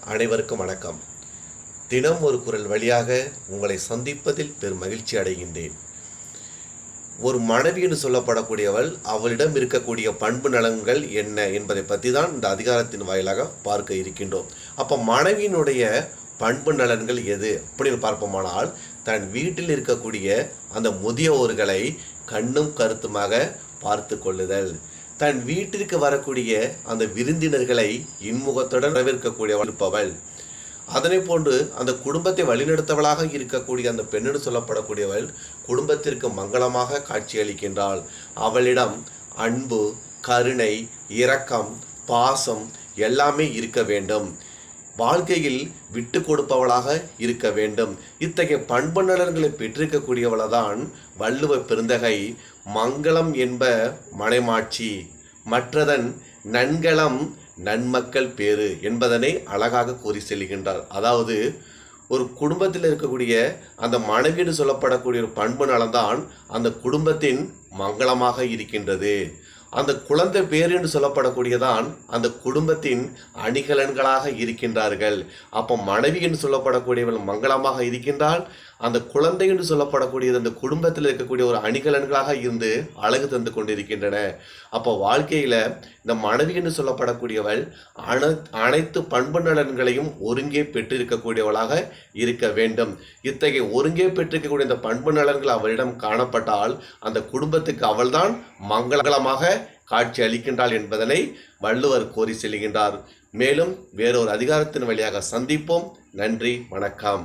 அனைவருக்கும் வணக்கம். தினம் ஒரு குரல் வழியாக உங்களை சந்திப்பதில் பெரும் மகிழ்ச்சி அடைகின்றேன். ஒரு மனைவி என்று சொல்லப்படக்கூடியவள், அவளிடம் இருக்கக்கூடிய பண்பு நலன்கள் என்ன என்பதை பற்றி தான் இந்த அதிகாரத்தின் வாயிலாக பார்க்க இருக்கின்றோம். அப்போ மனைவியினுடைய பண்பு நலன்கள் எது அப்படின்னு பார்ப்போமானால், தன் வீட்டில் இருக்கக்கூடிய அந்த முதியோர்களை கண்ணும் கருத்துமாக பார்த்து கொள்ளுதல், தன் வீட்டிற்கு வரக்கூடிய அந்த விருந்தினர்களை இன்முகத்துடன் வரவேற்கக்கூடியவள் இருப்பவள், அதனை போன்று அந்த குடும்பத்தை வழிநடத்தவளாக இருக்கக்கூடிய அந்த பெண்ணென்று சொல்லப்படக்கூடியவள் குடும்பத்திற்கு மங்களமாக காட்சியளிக்கின்றாள். அவளிடம் அன்பு, கருணை, இரக்கம், பாசம் எல்லாமே இருக்க வேண்டும். வாழ்க்கையில் விட்டு கொடுப்பவளாக இருக்க வேண்டும். இத்தகைய பண்பு நலன்களை பெற்றிருக்கக்கூடியவளதான் வள்ளுவ பெருந்தகை மங்களம் என்ப மனைமாட்சி, மற்றதன் நன்கலம் நன்மக்கள் பேறு என்பதனை அழகாக கூறி செல்கின்றார். அதாவது ஒரு குடும்பத்தில் இருக்கக்கூடிய அந்த மனைவி என்று சொல்லப்படக்கூடிய ஒரு பண்பு நலன்தான் அந்த குடும்பத்தின் மங்களமாக இருக்கின்றது. அந்த குழந்தை பேர் என்று சொல்லப்படக்கூடியதான் அந்த குடும்பத்தின் அணிகலன்களாக இருக்கின்றார்கள். அப்போ மனைவி என்று சொல்லப்படக்கூடியவள் மங்களமாக இருக்கின்றால், அந்த குழந்தை என்று சொல்லப்படக்கூடியது அந்த குடும்பத்தில் இருக்கக்கூடிய ஒரு அணிகலன்களாக இருந்து அழகு தந்து கொண்டிருக்கின்றன. அப்போ வாழ்க்கையில் இந்த மனைவி என்று சொல்லப்படக்கூடியவள் அனைத்து பண்பு நலன்களையும் ஒருங்கே பெற்றிருக்கக்கூடியவளாக இருக்க வேண்டும். இத்தகைய ஒருங்கே பெற்றிருக்கக்கூடிய இந்த பண்பு நலன்கள் அவளிடம் காணப்பட்டால் அந்த குடும்பத்துக்கு அவள்தான் மங்களமாக காட்சி அளிக்கின்றாள் என்பதனை வள்ளுவர் கோரி செல்கின்றார். மேலும் வேறொரு அதிகாரத்தின் வழியாக சந்திப்போம். நன்றி, வணக்கம்.